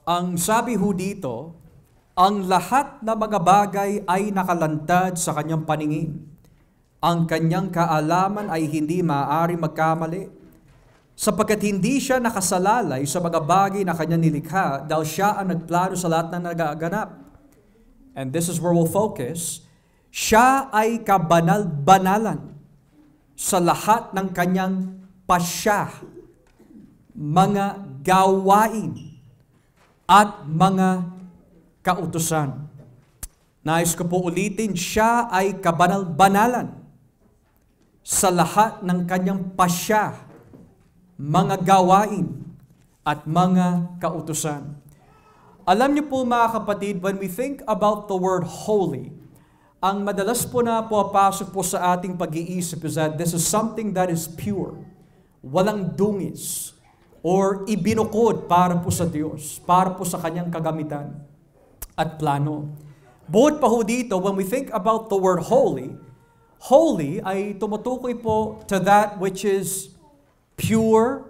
Ang sabi ho dito, ang lahat na mga bagay ay nakalantad sa kanyang paningin. Ang kanyang kaalaman ay hindi maaari magkamali, sapagkat hindi siya nakasalalay sa mga bagay na kanyang nilikha dahil siya ang nagplano sa lahat na nagaganap. And this is where we'll focus. Siya ay kabanal-banalan sa lahat ng kanyang pasya, mga gawain, at mga kautusan. Nais ko po ulitin, siya ay kabanal-banalan sa lahat ng kanyang pasya, mga gawain, at mga kautusan. Alam niyo po mga kapatid, when we think about the word holy, ang madalas po na pumapasok po sa ating pag-iisip is that this is something that is pure, walang dungis, or ibinukod para po sa Diyos, para po sa kanyang kagamitan at plano. Bukod pa ho dito, when we think about the word holy, holy ay tumutukoy po to that which is pure,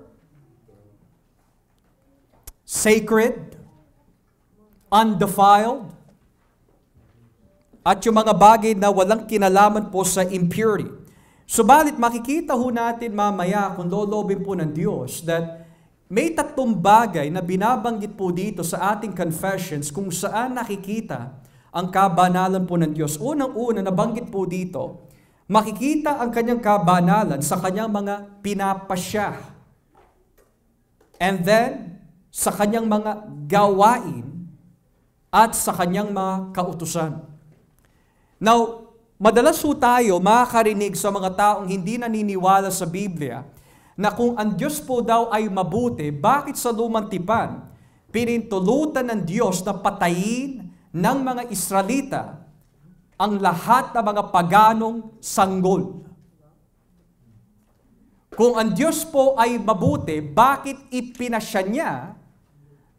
sacred, undefiled, at yung mga bagay na walang kinalaman po sa impurity. Subalit makikita ho natin mamaya kung lolobin po ng Diyos that may tatlong bagay na binabanggit po dito sa ating confessions kung saan nakikita ang kabanalan po ng Diyos. Unang-una, nabanggit po dito, makikita ang kanyang kabanalan sa kanyang mga pinapasya. And then, sa kanyang mga gawain at sa kanyang mga kautusan. Now, madalas po tayo makakarinig sa mga taong hindi naniniwala sa Biblia na kung ang Diyos po daw ay mabuti, bakit sa lumang tipan pinintulutan ng Diyos na patayin ng mga Israelita ang lahat ng mga paganong sanggol? Kung ang Diyos po ay mabuti, bakit ipinasya niya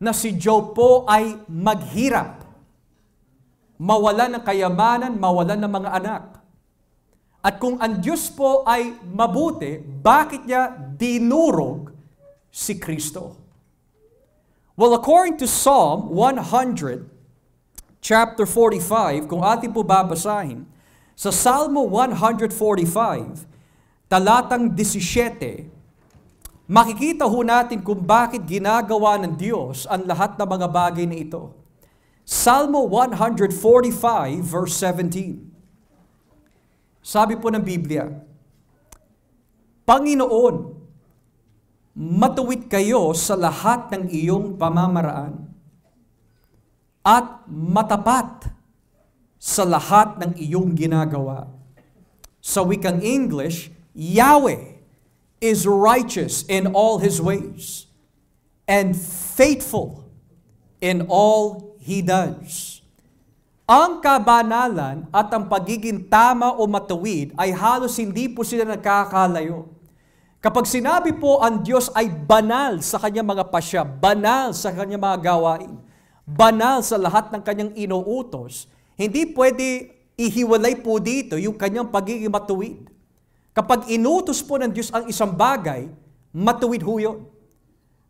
na si Job po ay maghirap, mawalan ng kayamanan, mawalan ng mga anak? At kung ang Diyos po ay mabuti, bakit niya dinurog si Kristo? Well, according to Psalm 100, chapter 45, kung atin po babasahin, sa Salmo 145, talatang 17, makikita ho natin kung bakit ginagawa ng Diyos ang lahat ng mga bagay na ito. Salmo 145, verse 17. Sabi po ng Biblia, Panginoon, matuwid kayo sa lahat ng iyong pamamaraan at matapat sa lahat ng iyong ginagawa. Sa wikang English, Yahweh is righteous in all His ways and faithful in all He does. Ang kabanalan at ang pagiging tama o matuwid ay halos hindi po sila nagkakalayo. Kapag sinabi po ang Diyos ay banal sa kanyang mga pasya, banal sa kanyang mga gawain, banal sa lahat ng kanyang inuutos, hindi pwede ihiwalay po dito yung kanyang pagiging matuwid. Kapag inutos po ng Diyos ang isang bagay, matuwid ho yun.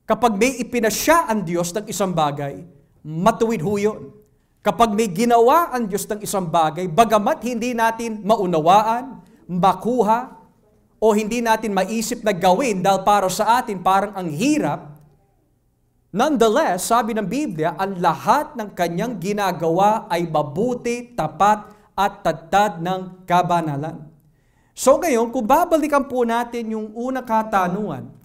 Kapag may ipinasya ang Diyos ng isang bagay, matuwid ho yun. Kapag may ginawa ang Diyos ng isang bagay, bagamat hindi natin maunawaan, makuha, o hindi natin maisip na gawin dahil para sa atin parang ang hirap, nonetheless, sabi ng Biblia, ang lahat ng kanyang ginagawa ay mabuti, tapat, at tatad ng kabanalan. So ngayon, kung babalikan po natin yung unang katanungan,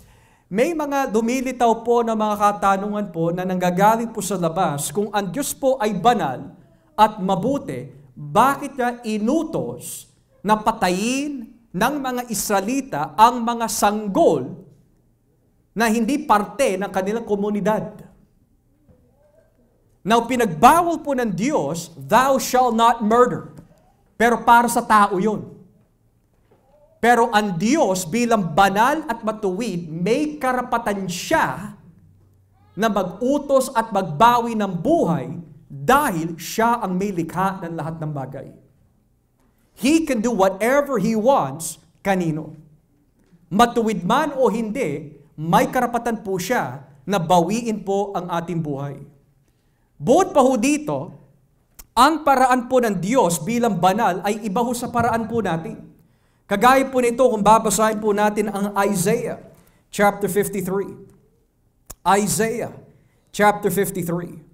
may mga lumilitaw po na mga katanungan po na nanggagaling po sa labas, kung ang Diyos po ay banal at mabuti, bakit niya inutos na patayin ng mga Israelita ang mga sanggol na hindi parte ng kanilang komunidad? Now, pinagbawal po ng Diyos, thou shall not murder. Pero para sa tao yun. Pero ang Diyos bilang banal at matuwid, may karapatan siya na mag-utos at magbawi ng buhay dahil siya ang may likha ng lahat ng bagay. He can do whatever He wants kanino. Matuwid man o hindi, may karapatan po siya na bawiin po ang ating buhay. Bukod pa ho dito, ang paraan po ng Diyos bilang banal ay iba ho sa paraan po natin. Kagaya po nito kung babasahin po natin ang Isaiah chapter 53. Isaiah chapter 53.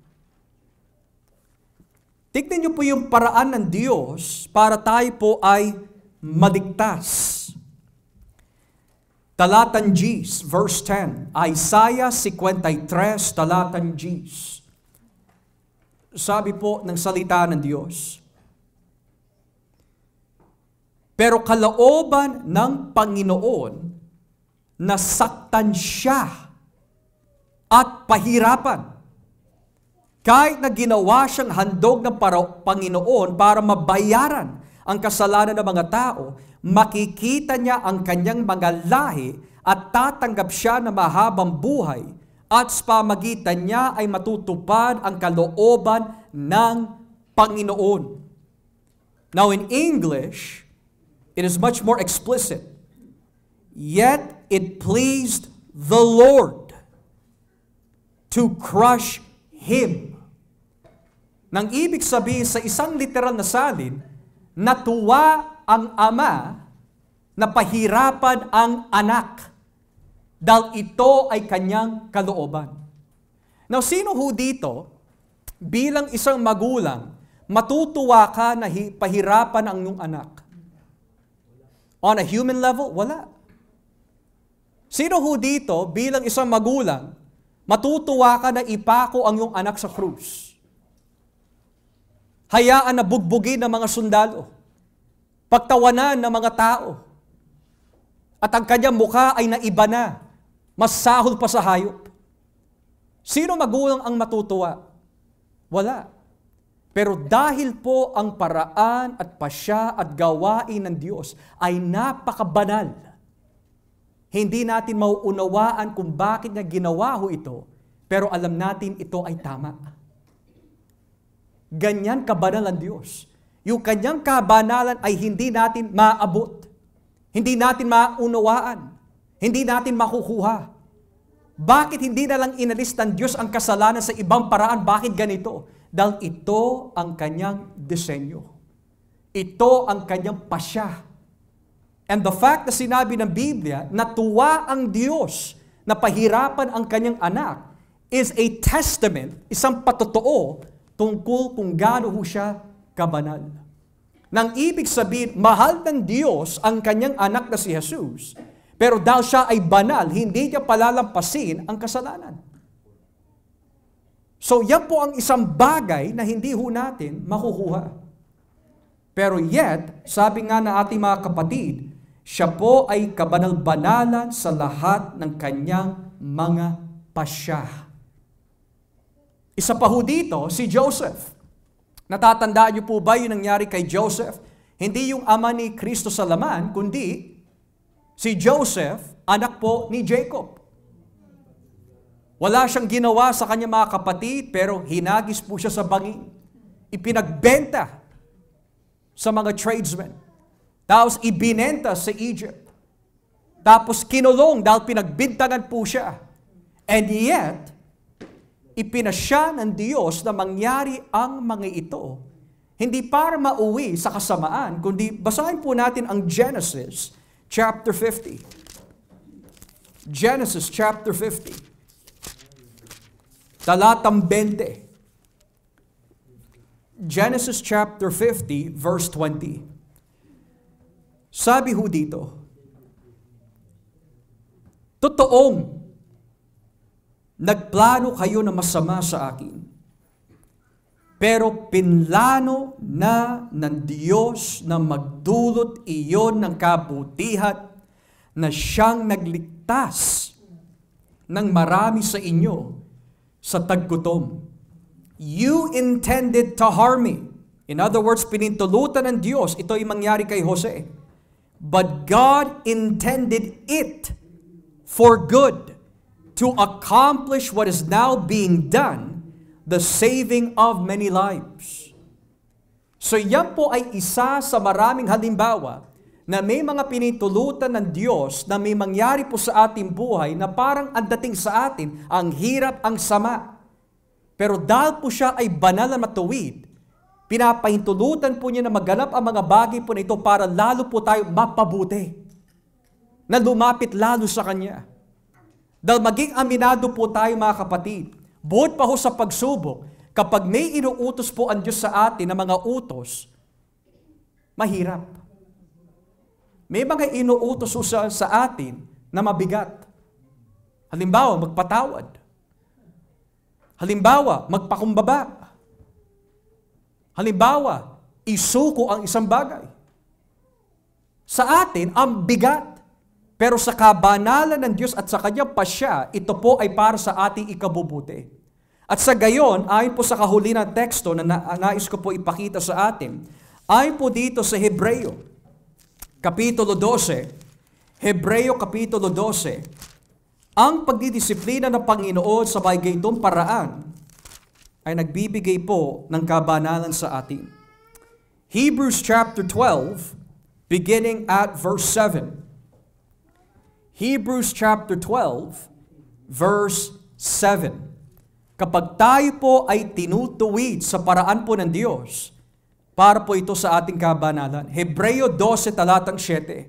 Tignan niyo po yung paraan ng Diyos para tayo po ay maligtas. Talatan Gs, verse 10. Isaiah 53, talatan Gs. Sabi po ng salita ng Diyos, pero kalooban ng Panginoon, nasaktan siya at pahirapan. Kahit na ginawa siyang handog ng Panginoon para mabayaran ang kasalanan ng mga tao, makikita niya ang kanyang mga lahi at tatanggap siya ng mahabang buhay at sa pamagitan niya ay matutupad ang kalooban ng Panginoon. Now in English, it is much more explicit. Yet it pleased the Lord to crush him. Nang ibig sabihin sa isang literal na salin, natuwa ang ama na pahirapan ang anak dahil ito ay kanyang kalooban. Now, sino ho dito, bilang isang magulang, matutuwa ka na pahirapan ang iyong anak? On a human level, wala. Sino ho dito, bilang isang magulang, matutuwa ka na ipako ang iyong anak sa krus? Hayaan na bugbugin ng mga sundalo. Pagtawanan ng mga tao. At ang kanyang mukha ay naiba na. Mas sahol pa sa hayop. Sino magulang ang matutuwa? Wala. Pero dahil po ang paraan at pasya at gawain ng Diyos ay napakabanal, hindi natin mauunawaan kung bakit niya ginawa ho ito, pero alam natin ito ay tama. Ganyan kabanal ang Diyos. Yung kanyang kabanalan ay hindi natin maabot. Hindi natin maunawaan. Hindi natin makukuha. Bakit hindi na lang inalis ng Diyos ang kasalanan sa ibang paraan? Bakit ganito? Dahil ito ang kanyang disenyo. Ito ang kanyang pasya. And the fact na sinabi ng Biblia, natuwa ang Diyos na pahirapan ang kanyang anak, is a testament, isang patotoo, tungkol kung gaano ho siya kabanal. Nang ibig sabihin, mahal ng Diyos ang kanyang anak na si Jesus, pero dahil siya ay banal, hindi niya palalampasin ang kasalanan. So yan po ang isang bagay na hindi ho natin makukuha. Pero yet, sabi nga na ating mga kapatid, siya po ay kabanal-banalan sa lahat ng kanyang mga pasya. Isa pa ho dito, si Joseph. Natatandaan niyo po ba yung nangyari kay Joseph? Hindi yung ama ni Kristo sa laman, kundi si Joseph, anak po ni Jacob. Wala siyang ginawa sa kanyang mga kapatid, pero hinagis po siya sa bangin. Ipinagbenta sa mga tradesmen. Tapos ibinenta sa Egypt. Tapos kinulong dahil pinagbintangan po siya. And yet, ipinasya ng Diyos na mangyari ang mga ito, hindi para mauwi sa kasamaan, kundi basahin po natin ang Genesis chapter 50. Genesis chapter 50. Talatang 20. Genesis chapter 50, verse 20. Sabi ho dito, totoong nagplano kayo na masama sa akin, pero pinlano na ng Diyos na magdulot iyon ng kabutihan na siyang nagligtas ng marami sa inyo sa taggutom. You intended to harm me. In other words, pinintulutan ng Diyos, ito ay mangyari kay Jose. But God intended it for good, to accomplish what is now being done, the saving of many lives. So yan po ay isa sa maraming halimbawa na may mga pinitulutan ng Diyos na may mangyari po sa ating buhay na parang ang dating sa atin, ang hirap, ang sama. Pero dahil po siya ay banal na matuwid, pinapahintulutan po niya na maganap ang mga bagay po na ito para lalo po tayo mapabuti. Na lumapit lalo sa Kanya. Dahil maging aminado po tayo mga kapatid, buhat pa ho sa pagsubok, kapag may inuutos po ang Diyos sa atin na mga utos, mahirap. May mga inuutos po sa atin na mabigat. Halimbawa, magpatawad. Halimbawa, magpakumbaba. Halimbawa, isuko ang isang bagay. Sa atin, ang bigat. Pero sa kabanalan ng Diyos at sa Kanyang pasya, ito po ay para sa ating ikabubuti. At sa gayon, ayon po sa kahuli ng teksto na nais ko po ipakita sa atin, ayon po dito sa Hebreo, Kapitulo 12, Hebreo Kapitulo 12, ang pagdidisiplina ng Panginoon sa bagaytong paraan ay nagbibigay po ng kabanalan sa atin. Hebrews chapter 12, beginning at verse 7. Hebrews chapter 12, verse 7. Kapag tayo po ay tinutuwid sa paraan po ng Diyos, para po ito sa ating kabanalan. Hebreo 12, talatang 7.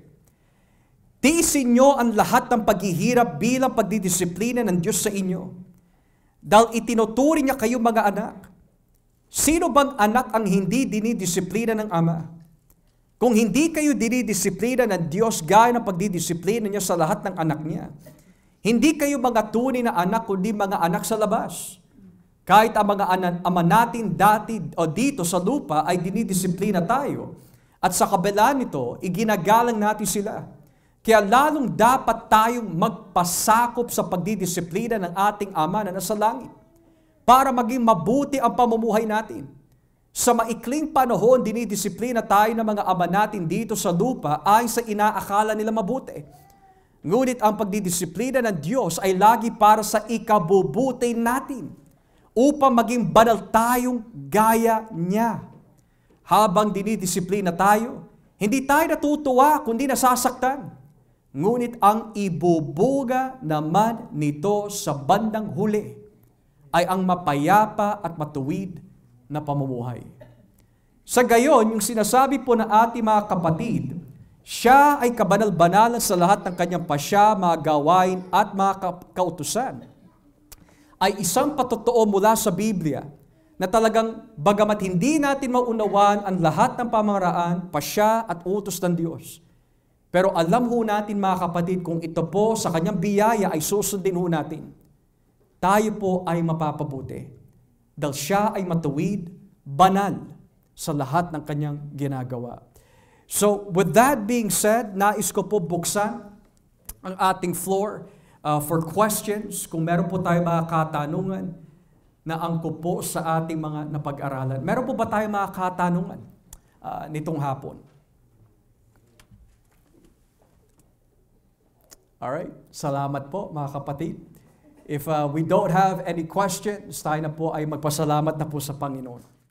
Tiisin nyo ang lahat ng paghihirap bilang pagdidisiplina ng Diyos sa inyo. Dahil itinuturing niya kayo mga anak. Sino bang anak ang hindi dinidisiplina ng Ama? Kung hindi kayo dinidisiplina ng Diyos gaya ng pagdidisiplina niya sa lahat ng anak niya, hindi kayo mga tunay na anak, kundi mga anak sa labas. Kahit ang mga ama natin dati o dito sa lupa ay dinidisiplina tayo, at sa kabila nito, iginagalang natin sila. Kaya lalong dapat tayong magpasakop sa pagdidisiplina ng ating Ama na nasa langit para maging mabuti ang pamumuhay natin. Sa maikling panahon, dinidisiplina tayo ng mga ama natin dito sa lupa ay sa inaakala nila mabuti. Ngunit ang pagdidisiplina ng Diyos ay lagi para sa ikabubuti natin upang maging banal tayong gaya niya. Habang dinidisiplina tayo, hindi tayo natutuwa kundi nasasaktan. Ngunit ang ibubuga naman nito sa bandang huli ay ang mapayapa at matuwid na pamumuhay. Sa gayon, yung sinasabi po na ating mga kapatid, siya ay kabanal-banalan sa lahat ng kanyang pasya, mga gawain at mga kautusan, ay isang patotoo mula sa Biblia na talagang bagamat hindi natin maunawaan ang lahat ng pamamaraan, pasya at utos ng Diyos, pero alam ho natin mga kapatid kung ito po sa kanyang biyaya ay susundin ho natin, tayo po ay mapapabuti. Dahil siya ay matuwid, banal sa lahat ng kanyang ginagawa. So, with that being said, nais ko po buksan ang ating floor for questions. Kung meron po tayo mga katanungan na angkop po sa ating mga napag-aralan. Meron po ba tayo mga katanungan nitong hapon? Alright, salamat po mga kapatid. If we don't have any questions, tayo na po ay magpasalamat na po sa Panginoon.